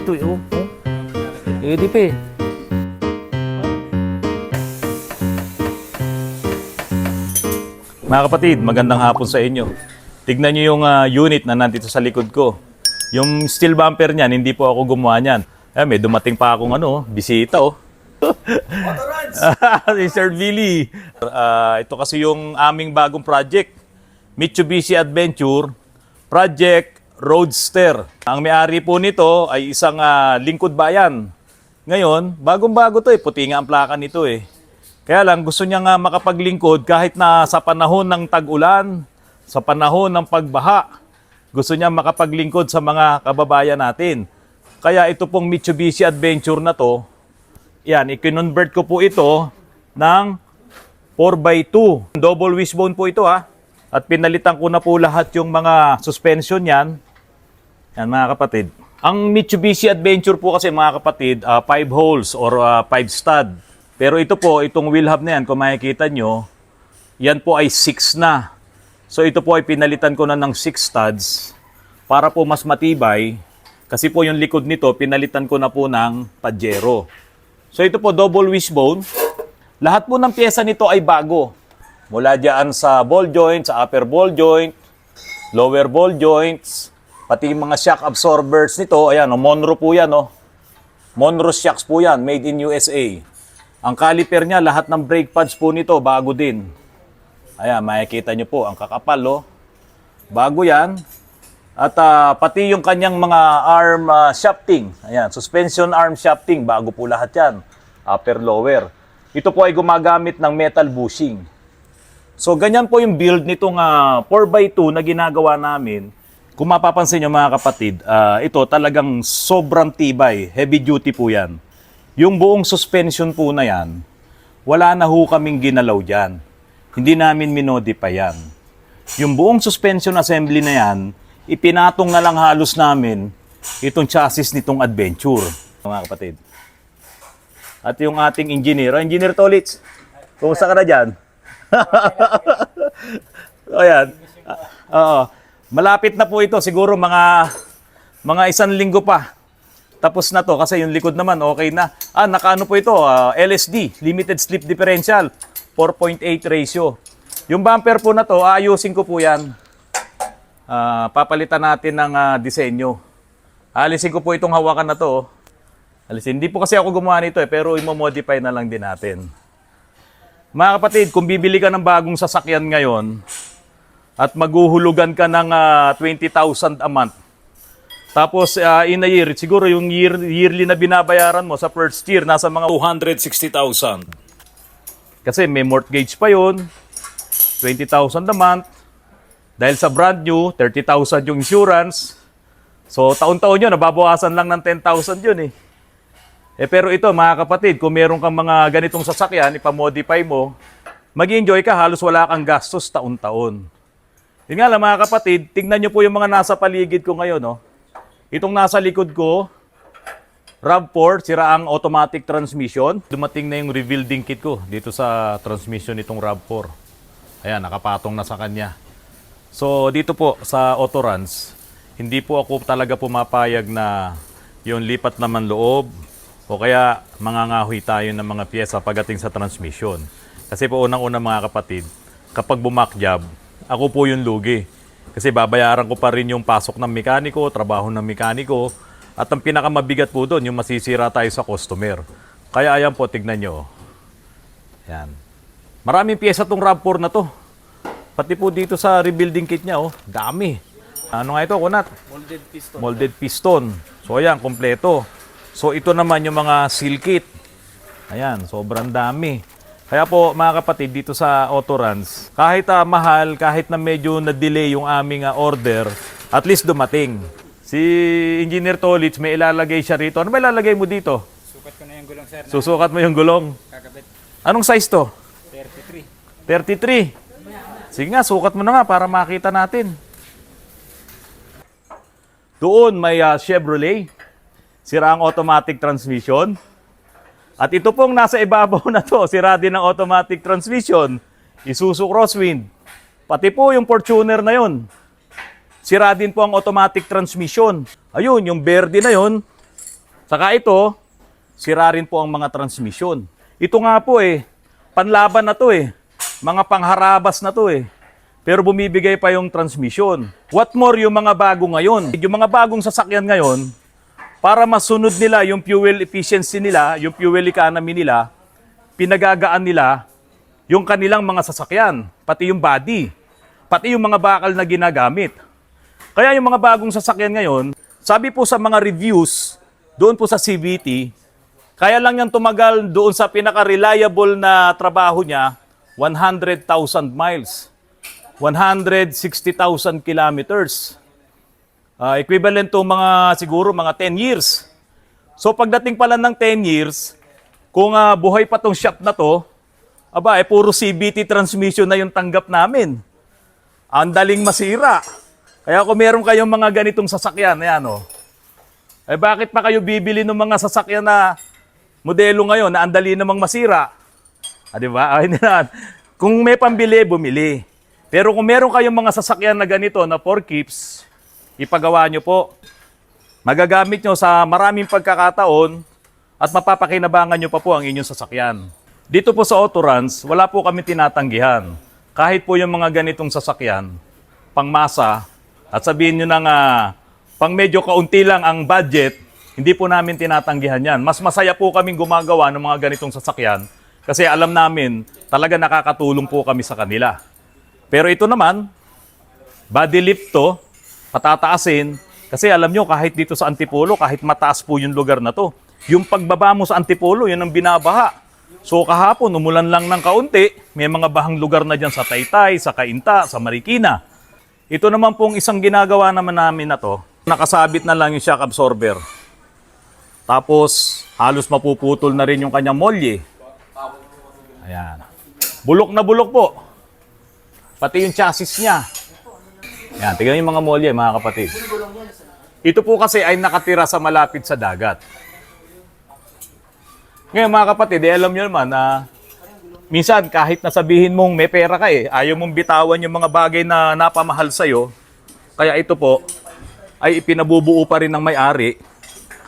ito. Oh. EDP. Mga kapatid, magandang hapon sa inyo. Tignan nyo yung unit na nandito sa likod ko. Yung steel bumper niyan, hindi po ako gumawa niyan. May dumating pa akong bisita si Sir Billy. Ito kasi yung aming bagong project. Mitsubishi Adventure Project Roadster. Ang may-ari po nito ay isang lingkod bayan. Ngayon, bagong-bago to puti nga ang plaka nito Kaya lang gusto niya nga makapaglingkod kahit na sa panahon ng tag-ulan, sa panahon ng pagbaha. Gusto niya makapaglingkod sa mga kababayan natin. Kaya ito pong Mitsubishi Adventure na to, i-convert ko po ito ng 4x2. Double wishbone po ito At pinalitan ko na po lahat yung mga suspension yan. Yan mga kapatid. Ang Mitsubishi Adventure po kasi mga kapatid, 5 holes or 5 stud. Pero ito po, itong wheel hub na yan, kung makikita nyo, yan po ay 6 na. So ito po ay pinalitan ko na ng 6 studs para po mas matibay. Kasi po yung likod nito, pinalitan ko na po ng Pajero. So ito po, double wishbone. Lahat po ng pyesa nito ay bago. Mula dyan sa ball joint, sa upper ball joint, lower ball joints, pati yung mga shock absorbers nito, ayan, Monroe po yan, Monroe shocks po yan, made in USA. Ang caliper niya, lahat ng brake pads po nito, bago din. Ayan, makikita nyo po, ang kakapal, Bago yan. At pati yung kanyang mga arm shafting. Ayan, suspension arm shafting, bago po lahat yan. Upper, lower. Ito po ay gumagamit ng metal bushing. So, ganyan po yung build nitong 4x2 na ginagawa namin. Kung mapapansin nyo mga kapatid, ito talagang sobrang tibay. Heavy duty po yan. Yung buong suspension po na yan, wala na ho kaming ginalaw dyan. Hindi namin minodify yan. Yung buong suspension assembly na yan, ipinatong na lang halos namin itong chassis nitong Adventure, mga kapatid. At yung ating Engineer Tolits, kumusta ka na dyan? Ayan. Malapit na po ito, siguro mga 1 linggo pa. Tapos na to kasi yung likod naman okay na. Nakaano po ito, LSD, Limited Slip Differential, 4.8 ratio. Yung bumper po na to, ayusin ko po yan. Papalitan natin ng disenyo. Alisin ko po itong hawakan na to. Alisin. Hindi po kasi ako gumawa nito pero i-modify na lang din natin. Mga kapatid, kung bibili ka ng bagong sasakyan ngayon at maghuhulugan ka ng 20,000 a month, tapos in a year, siguro yung yearly na binabayaran mo sa first year, nasa mga 260,000. Kasi may mortgage pa yun, 20,000 a month. Dahil sa brand new, 30,000 yung insurance. So taon-taon yun, nababawasan lang ng 10,000 yun pero ito mga kapatid, kung meron kang mga ganitong sasakyan, ipamodify mo, mag-enjoy ka, halos wala kang gastos taon-taon. Yun nga lang mga kapatid, tingnan nyo po yung mga nasa paligid ko ngayon. Itong nasa likod ko, RAV4, siraang automatic transmission. Dumating na yung rebuilding kit ko dito sa transmission nitong RAV4. Ayan, nakapatong na sa kanya. So dito po sa Autoruns, hindi po ako talaga pumapayag na yung lipat naman loob o kaya mangangahoy tayo ng mga pyesa pagdating sa transmission. Kasi po unang-una mga kapatid, kapag bumakjab, ako po yung lugi. Kasi babayaran ko pa rin yung pasok ng mekaniko, trabaho ng mekaniko, at ang pinakamabigat po doon, yung masisira tayo sa customer. Kaya ayan po, tignan nyo. Yan. Maraming pyesa tong RAV4 na to. Pati po dito sa rebuilding kit niya, dami. Ano nga ito, Kunat? Molded piston. Molded piston. So ayan, kompleto. So ito naman yung mga seal kit. Ayan, sobrang dami. Kaya po mga kapatid, dito sa Autoruns, kahit mahal, kahit na medyo na-delay yung aming order, at least dumating. Si Engineer Tolits, may ilalagay siya rito. Ano ba ilalagay mo dito? Sukat ko na yung gulong, sir. Susukat mo yung gulong. Kakabit. Anong size to? 33. 33. Sige nga, sukat mo na nga para makita natin. Doon may Chevrolet. Siraang automatic transmission. At ito pong nasa ibabaw na to, sira din ng automatic transmission. Isuzu Crosswind. Pati po yung Fortuner na yon. Sira din po ang automatic transmission. Ayun, yung Verde na yon, Saka ito, sira rin po ang mga transmission. Ito nga po panlaban na to mga pangharabas na to Pero bumibigay pa yung transmission. What more yung mga bago ngayon? Yung mga bagong sasakyan ngayon, para masunod nila yung fuel efficiency nila, yung fuel economy nila, pinagagaan nila yung kanilang mga sasakyan, pati yung body, pati yung mga bakal na ginagamit. Kaya yung mga bagong sasakyan ngayon, sabi po sa mga reviews, doon po sa CVT, kaya lang yan tumagal doon sa pinaka-reliable na trabaho niya, 100,000 miles. 160,000 kilometers. Equivalent to siguro mga 10 years. So pagdating pala ng 10 years, kung buhay pa tong shop na to, puro CVT transmission na yung tanggap namin. Ang daling masira. Kaya kung meron kayong mga ganitong sasakyan, bakit pa kayo bibili ng mga sasakyan na modelo ngayon na ang dali namang masira? Di ba? Kung may pambili, bumili. Pero kung meron kayong mga sasakyan na ganito na for keeps, ipagawa nyo po. Magagamit nyo sa maraming pagkakataon at mapapakinabangan nyo pa po ang inyong sasakyan. Dito po sa Autorans, wala po kami tinatanggihan. Kahit po yung mga ganitong sasakyan, pangmasa, at sabihin nyo na pang medyo kaunti lang ang budget, hindi po namin tinatanggihan yan. Mas masaya po kaming gumagawa ng mga ganitong sasakyan kasi alam namin talaga nakakatulong po kami sa kanila. Pero ito naman, body lift to, patataasin, kasi alam nyo, kahit dito sa Antipolo, kahit mataas po yung lugar na to, yung pagbaba mo sa Antipolo, yun ang binabaha. So kahapon, umulan lang ng kaunti, may mga bahang lugar na dyan sa Taytay, sa Cainta, sa Marikina. Ito naman pong isang ginagawa naman namin na to, nakasabit na lang yung shock absorber. Tapos, halos mapuputol na rin yung kanyang molye. Ayan. Bulok na bulok po. Pati yung chassis niya. Yan, tignan yung mga molye, mga kapatid. Ito po kasi ay nakatira sa malapit sa dagat. Ngayon, mga kapatid, alam nyo naman na minsan kahit nasabihin mong may pera ka ayaw mong bitawan yung mga bagay na napamahal sa'yo. Kaya ito po ay ipinabubuo pa rin ng may-ari.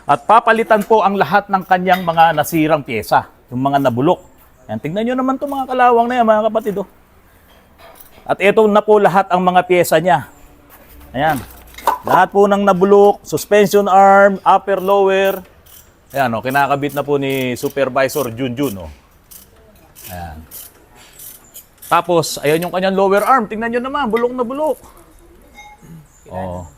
At papalitan po ang lahat ng kanyang mga nasirang pyesa, yung mga nabulok. Yan, tignan nyo naman itong mga kalawang na yan, mga kapatid. At ito na po lahat ang mga pyesa niya. Ayan. Lahat po ng nabulok, suspension arm, upper, lower. Ayan, kinakabit na po ni Supervisor Junjun. Ayan. Tapos, ayan yung kanyang lower arm. Tingnan nyo naman, bulok na bulok.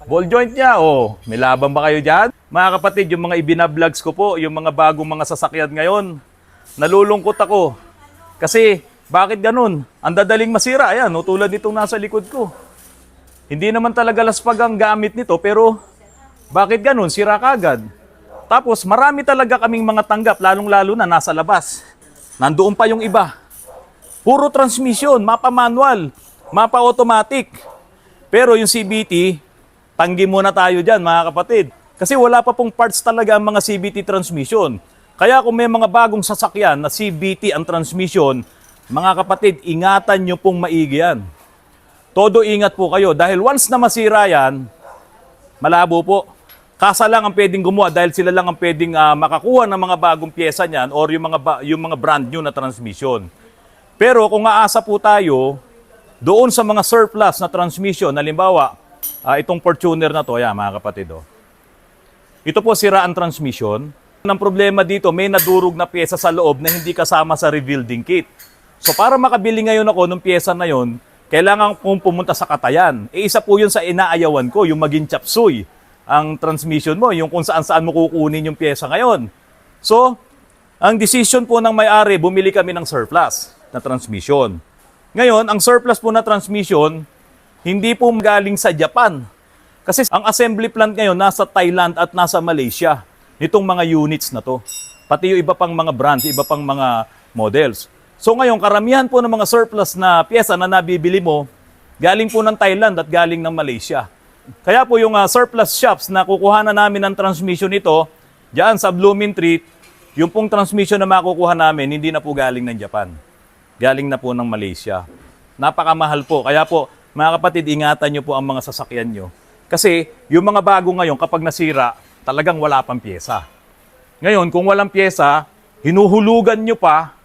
Ball joint niya. May laban ba kayo dyan? Mga kapatid, yung mga ibinablogs ko po, yung mga bagong mga sasakyan ngayon, nalulungkot ako. Kasi, bakit ganun? Ang dadaling masira. Ayan, tulad nitong nasa likod ko. Hindi naman talaga laspag ang gamit nito, pero bakit ganun? Sira kagad. Tapos, marami talaga kaming mga tanggap, lalong-lalo na nasa labas. Nandoon pa yung iba. Puro transmission, mapa manual, mapa automatic. Pero yung CVT, tanggi muna tayo dyan, mga kapatid. Kasi wala pa pong parts talaga ang mga CVT transmission. Kaya kung may mga bagong sasakyan na CVT ang transmission, mga kapatid, ingatan nyo pong maigi yan. Todo ingat po kayo. Dahil once na masira yan, malabo po. Kasa lang ang pwedeng gumawa dahil sila lang ang pwedeng makakuha ng mga bagong pyesa niyan or yung mga brand new na transmission. Pero kung aasa po tayo, doon sa mga surplus na transmission, halimbawa, itong Fortuner na to, yan mga kapatid. Ito po sira ang transmission. Ang problema dito, may nadurog na pyesa sa loob na hindi kasama sa rebuilding kit. So para makabili ngayon ako ng pyesa na yon, kailangan kong pumunta sa Katayan. Isa po yun sa inaayawan ko, yung maging chapsuy. Ang transmission mo, yung kung saan-saan mo kukunin yung pyesa ngayon. So, ang decision po ng may-ari, bumili kami ng surplus na transmission. Ngayon, ang surplus po na transmission, hindi po galing sa Japan. Kasi ang assembly plant ngayon nasa Thailand at nasa Malaysia. Nitong mga units na to. Pati yung iba pang mga brands, iba pang mga models. So ngayon, karamihan po ng mga surplus na pyesa na nabibili mo, galing po ng Thailand at galing ng Malaysia. Kaya po yung surplus shops na kukuha na namin ng transmission nito, diyan sa Blooming Treat, yung pong transmission na makukuha namin, hindi na po galing ng Japan. Galing na po ng Malaysia. Napakamahal po. Kaya po, mga kapatid, ingatan nyo po ang mga sasakyan nyo. Kasi yung mga bago ngayon, kapag nasira, talagang wala pang pyesa. Ngayon, kung walang pyesa, hinuhulugan nyo pa,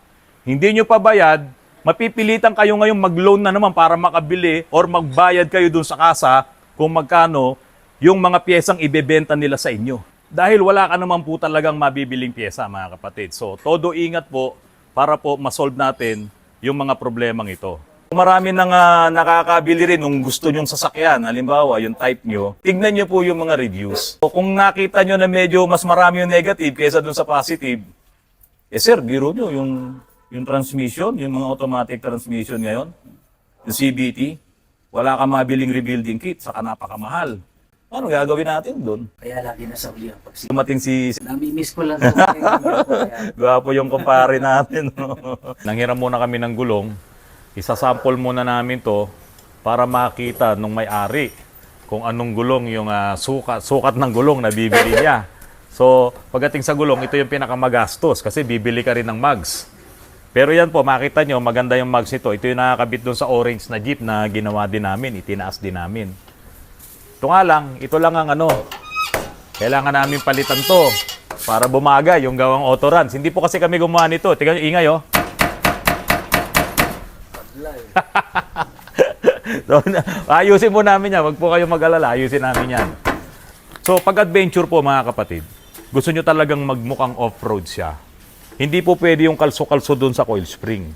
hindi nyo pa bayad, mapipilitan kayo ngayon mag-loan na naman para makabili or magbayad kayo dun sa kasa kung magkano yung mga pyesang ibebenta nila sa inyo. Dahil wala ka naman po talagang mabibiling pyesa, mga kapatid. So, todo ingat po para po masolve natin yung mga problemang ito. Marami nang nakakabili rin nung gusto nyong sasakyan. Halimbawa, yung type nyo, tignan nyo po yung mga reviews. So, kung nakita nyo na medyo mas marami yung negative kaysa dun sa positive, sir, biro nyo yung transmission, yung mga automatic transmission ngayon, yung CVT, wala ka mabiling rebuilding kit, saka napakamahal. Ano gagawin natin doon? Kaya lagi nasa uli ang pagsisimula. Dumating si... Nami-miss ko lang. Kaya Gwapo yung kumpare natin. No? Nanghiram muna kami ng gulong. Isasample muna namin to para makita nung may-ari kung anong gulong yung sukat ng gulong na bibili niya. So, pagdating sa gulong, ito yung pinakamagastos kasi bibili ka rin ng mugs. Pero yan po, makita nyo, maganda yung mugs nito. Ito yung nakakabit doon sa orange na jeep na ginawa din namin, itinaas din namin. Ito nga lang, ito lang ang kailangan namin palitan to para bumaga yung gawang autoruns. Hindi po kasi kami gumawa nito. Tingnan nyo, ingay oh. So, ayusin po namin yan. Wag po kayong mag-alala. Ayusin namin yan. So, pag-adventure po mga kapatid, gusto nyo talagang magmukhang off-road siya. Hindi po pwede yung kalso-kalso doon sa coil spring.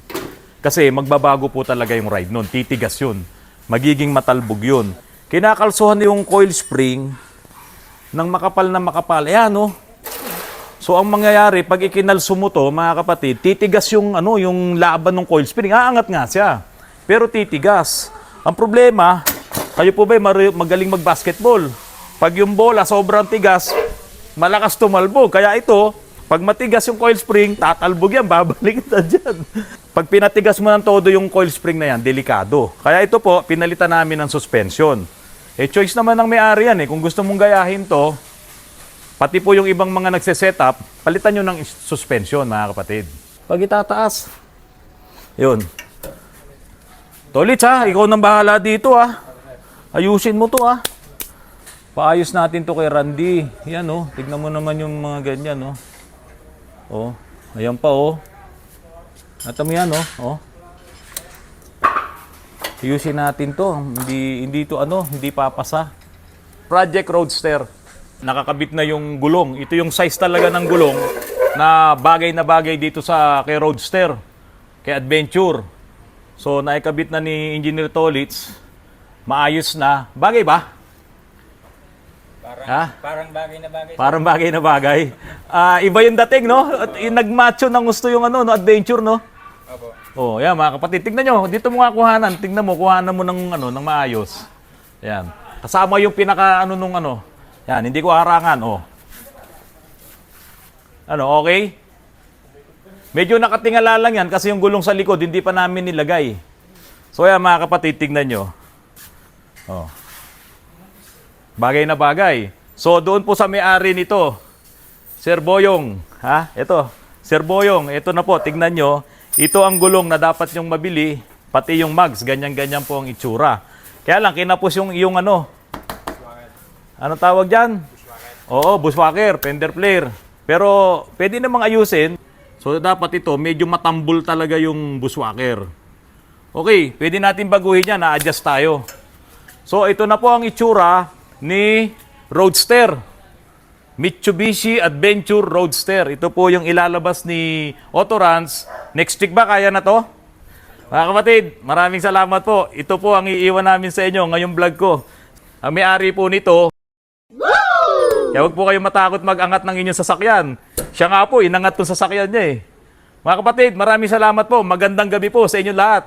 Kasi magbabago po talaga yung ride nun. Titigas yun. Magiging matalbog yun. Kinakalsuhan yung coil spring ng makapal na makapal. Ayan, no? So, ang mangyayari, pag ikinalso mo to, mga kapatid, titigas yung laban ng coil spring. Aangat nga siya. Pero titigas. Ang problema, kayo po ba magaling mag-basketball? Pag yung bola sobrang tigas, malakas tumalbog. Kaya ito, pag matigas yung coil spring, tatalbog yan, babalik na dyan. Pag pinatigas mo ng todo yung coil spring na yan, delikado. Kaya ito po, pinalitan namin ng suspension. Choice naman ng may-ari yan. Kung gusto mong gayahin to, pati po yung ibang mga nagse-setup, palitan nyo ng suspension, mga kapatid. Pag itataas, yun. Tolits ha, ikaw nang bahala dito ha. Ayusin mo to ha. Paayos natin to kay Randy. Yan oh, tignan mo naman yung mga ganyan oh. Oh, ayan pa oh. Nata mo yan oh. Ayusin natin to. Hindi to hindi papasa. Project Roadster. Nakakabit na yung gulong. Ito yung size talaga ng gulong na bagay dito sa kay Roadster, kay Adventure. So naikabit na ni Engineer Tolits. Maayos na. Bagay ba? Parang bagay na bagay. Parang bagay na bagay. Iba yung dating, no? At nagmacho ng gusto yung Adventure, no? Opo. Oh, yan mga kapatid. Tignan nyo. Dito mo nga kuhanan. Tignan mo. Kuhanan mo ng maayos. Yan. Kasama yung pinaka Yan. Hindi ko harangan. Oh. Okay? Medyo nakatingala lang yan kasi yung gulong sa likod hindi pa namin nilagay. So yan mga kapatid. Tignan nyo. Oh. Bagay na bagay. So doon po sa may-ari nito, Sir Boyong. Ito. Sir Boyong. Ito na po. Tignan nyo. Ito ang gulong na dapat nyong mabili, pati yung mugs, ganyan-ganyan po ang itsura. Kaya lang, kinapos yung ano tawag dyan? Oo, bushwhacker, fender flare. Pero, pwede namang ayusin. So, dapat ito, medyo matambul talaga yung bushwhacker. Okay, pwede natin baguhin yan, na-adjust tayo. So, ito na po ang itsura ni Roadster. Mitsubishi Adventure Roadster. Ito po yung ilalabas ni Autoruns. Next week ba kaya na to? Mga kapatid, maraming salamat po. Ito po ang iiwan namin sa inyo ngayong vlog ko. Ang may-ari po nito, kaya huwag po kayong matakot mag-angat ng inyong sasakyan. Siya nga po, inangat tong sasakyan niya eh. Mga kapatid, maraming salamat po. Magandang gabi po sa inyo lahat.